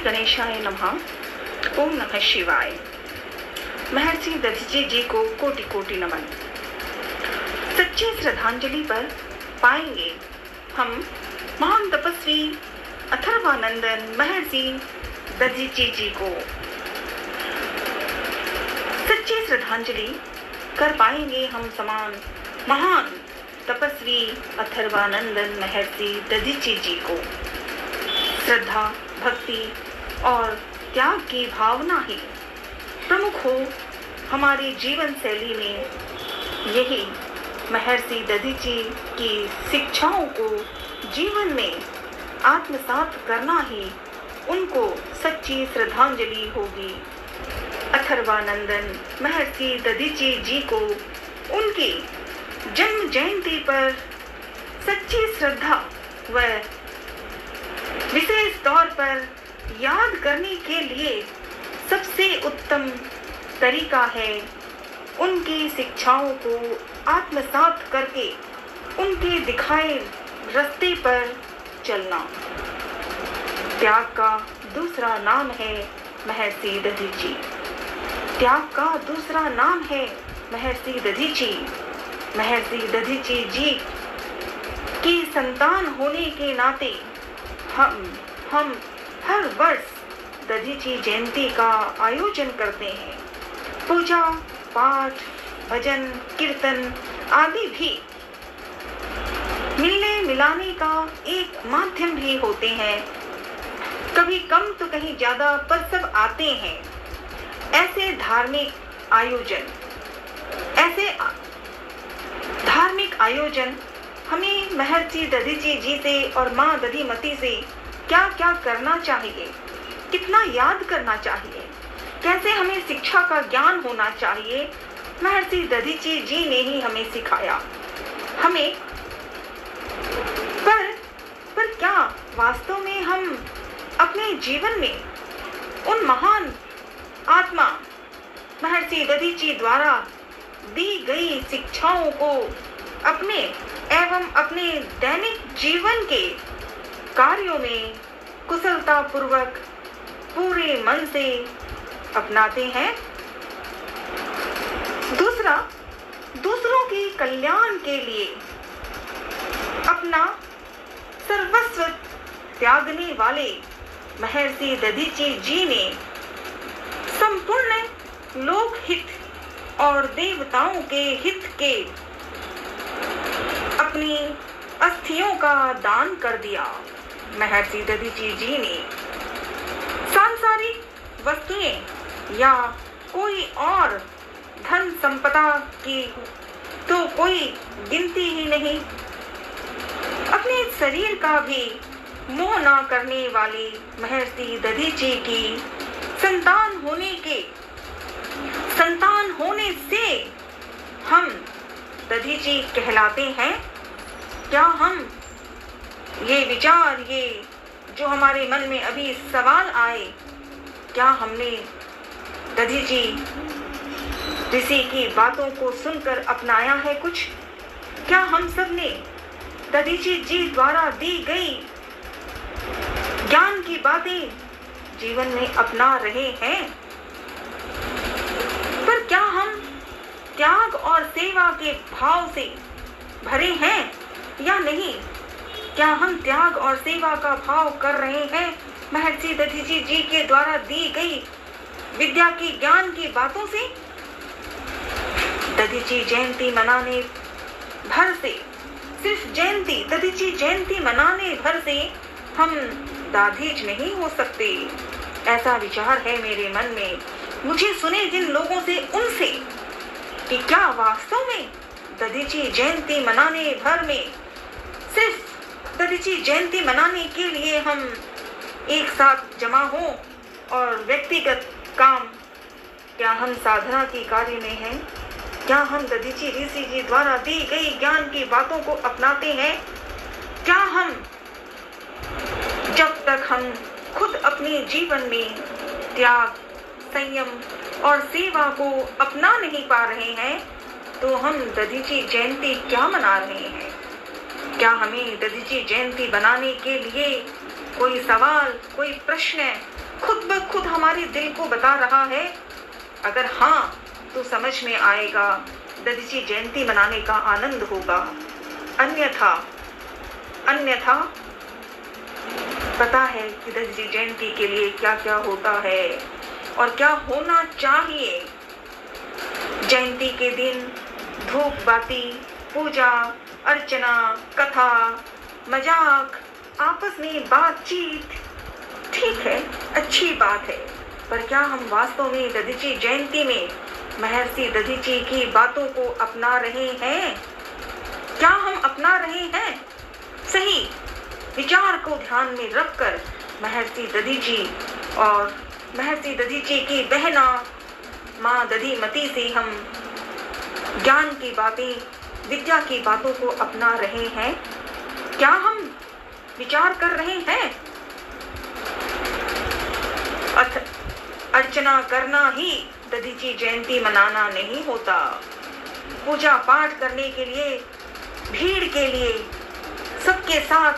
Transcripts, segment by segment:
गणेशाय नमः। ओम नमः शिवाय। महर्षि दधीचि जी को कोटि कोटि नमन। सच्ची श्रद्धांजलि पर पाएंगे हम महान तपस्वी अथर्वानंदन महर्षि दधीचि जी को। सच्ची श्रद्धांजलि कर पाएंगे हम समान महान तपस्वी अथर्वानंदन महर्षि दधीचि जी को। श्रद्धा, भक्ति और त्याग की भावना ही प्रमुख हो हमारी जीवन शैली में। यही महर्षि दधीचि की शिक्षाओं को जीवन में आत्मसात करना ही उनको सच्ची श्रद्धांजलि होगी। अथर्वानंदन महर्षि दधीचि जी को उनकी जन्म जयंती पर सच्ची श्रद्धा व विशेष तौर पर याद करने के लिए सबसे उत्तम तरीका है उनकी शिक्षाओं को आत्मसात करके उनके दिखाए रास्ते पर चलना। त्याग का दूसरा नाम है महर्षि दधीचि। त्याग का दूसरा नाम है महर्षि दधीचि। महर्षि दधीचि जी की संतान होने के नाते हम हर वर्ष दधीचि जयंती का आयोजन करते हैं। पूजा पाठ, भजन, कीर्तन आदि भी मिलने मिलाने का एक माध्यम भी होते हैं। कभी कम तो कहीं ज्यादा पर सब आते हैं। ऐसे धार्मिक आयोजन हमें महर्षि दधीचि जी से और माँ दधिमती से क्या क्या करना चाहिए, कितना याद करना चाहिए, कैसे हमें शिक्षा का ज्ञान होना चाहिए, महर्षि दधीचि जी ने ही हमें सिखाया। हमें पर क्या वास्तव में हम अपने जीवन में उन महान आत्मा महर्षि दधीचि द्वारा दी गई शिक्षाओं को अपने एवं अपने दैनिक जीवन के कार्यों में कुशलता पूर्वक पूरे मन से अपनाते हैं? दूसरा, दूसरों के कल्याण के लिए अपना सर्वस्व त्यागने वाले महर्षि दधीचि जी ने संपूर्ण लोक हित और देवताओं के हित के अपनी अस्थियों का दान कर दिया। महर्षि दधीचि जी ने सांसारिक वस्तुएं या कोई और धन संपदा की तो कोई गिनती ही नहीं। अपने शरीर का भी मोह न करने वाली महर्षि दधीचि की संतान होने से हम दधीचि कहलाते हैं। क्या हम ये विचार, ये जो हमारे मन में अभी सवाल आए, क्या हमने दधीचि ऋषि की बातों को सुनकर अपनाया है कुछ? क्या हम सब ने दधीचि जी द्वारा दी गई ज्ञान की बातें जीवन में अपना रहे हैं? पर क्या हम त्याग और सेवा के भाव से भरे हैं या नहीं? क्या हम त्याग और सेवा का भाव कर रहे हैं महर्षि दधीचि जी के द्वारा दी गई विद्या की ज्ञान की बातों से? दधीचि जयंती मनाने भर से, सिर्फ दधीचि जयंती मनाने भर से हम दाधीच नहीं हो सकते। ऐसा विचार है मेरे मन में। मुझे सुने जिन लोगों से, उनसे कि क्या वास्तव में दधीचि जयंती मनाने भर में, सिर्फ दधीचि जयंती मनाने के लिए हम एक साथ जमा हो और व्यक्तिगत काम, क्या हम साधना की कार्य में हैं? क्या हम दधीचि ऋषि जी द्वारा दी गई ज्ञान की बातों को अपनाते हैं? क्या हम, जब तक हम खुद अपने जीवन में त्याग, संयम और सेवा को अपना नहीं पा रहे हैं, तो हम दधीचि जयंती क्या मना रहे हैं? क्या हमें दधीचि जयंती बनाने के लिए कोई सवाल, कोई प्रश्न खुद ब खुद हमारे दिल को बता रहा है? अगर हाँ, तो समझ में आएगा, दधीची जयंती मनाने का आनंद होगा। अन्यथा पता है कि दधीची जयंती के लिए क्या क्या होता है और क्या होना चाहिए। जयंती के दिन धूप बाती, पूजा अर्चना, कथा, मजाक, आपस में बातचीत, ठीक है, अच्छी बात है, पर क्या हम वास्तव में दधीची जयंती में महर्षि दधीची की बातों को अपना रहे हैं? क्या हम अपना रहे हैं? सही विचार को ध्यान में रखकर महर्षि दधीची और महर्षि दधीची की बहना माँ दधिमती से हम ज्ञान की बातें, विद्या की बातों को अपना रहे हैं? क्या हम विचार कर रहे हैं? अर्चना करना ही दधीची जयंती मनाना नहीं होता। पूजा पाठ करने के लिए, भीड़ के लिए, सबके साथ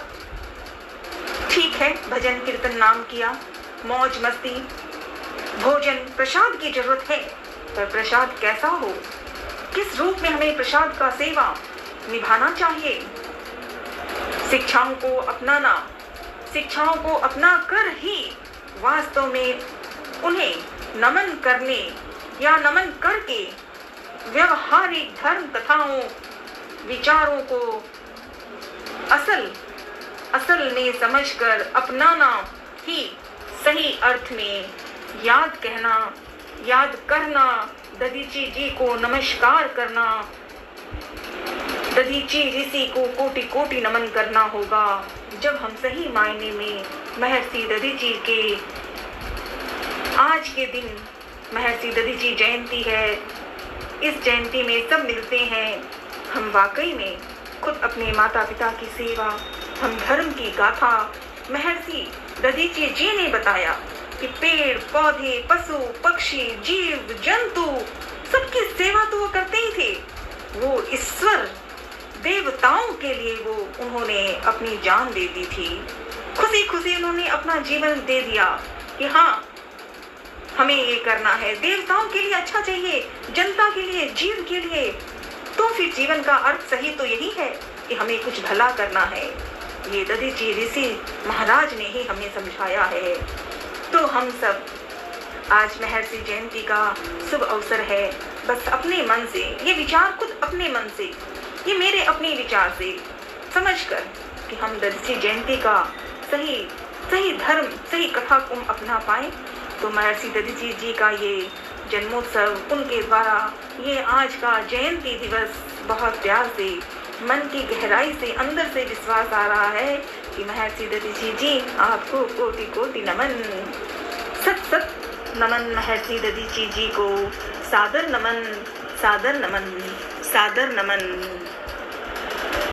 ठीक है, भजन कीर्तन नाम किया, मौज मस्ती, भोजन प्रसाद की जरूरत है, पर प्रसाद कैसा हो, किस रूप में हमें प्रसाद का सेवा निभाना चाहिए। शिक्षाओं को अपनाना, शिक्षाओं को अपना कर ही वास्तव में उन्हें नमन करने या नमन करके व्यवहारिक धर्म कथाओं, विचारों को असल में समझकर अपनाना ही सही अर्थ में याद कहना, याद करना, दधीची जी को नमस्कार करना, दधीची ऋषि को कोटि कोटि नमन करना होगा। जब हम सही मायने में महर्षि दधीची के आज के दिन महर्षि दधीची जयंती है, इस जयंती में सब मिलते हैं। हम वाकई में खुद अपने माता पिता की सेवा, हम धर्म की गाथा, महर्षि दधीची जी ने बताया कि पेड़ पौधे, पशु पक्षी, जीव जंतु सबकी सेवा तो वो करते ही थे। वो ईश्वर देवताओं के लिए वो उन्होंने अपनी जान दे दी थी। खुशी खुशी उन्होंने अपना जीवन दे दिया कि हाँ, हमें ये करना है, देवताओं के लिए अच्छा चाहिए, जनता के लिए, जीव के लिए। तो फिर जीवन का अर्थ सही तो यही है कि हमें कुछ भला करना है। ये दधीची ऋषि महाराज ने ही हमें समझाया है। तो हम सब आज महर्षि जयंती का शुभ अवसर है, बस अपने मन से ये विचार, खुद अपने मन से, ये मेरे अपने विचार से समझकर कि हम दधीची जयंती का सही धर्म, सही कथा को अपना पाए। तो महर्षि दधीची जी का ये जन्मोत्सव, उनके द्वारा ये आज का जयंती दिवस बहुत प्यार से, मन की गहराई से, अंदर से विश्वास आ रहा है कि महर्षि दधीची जी आपको कोटि कोटि नमन, सत नमन। महर्षि दधीची जी को सादर नमन, सादर नमन, सादर नमन।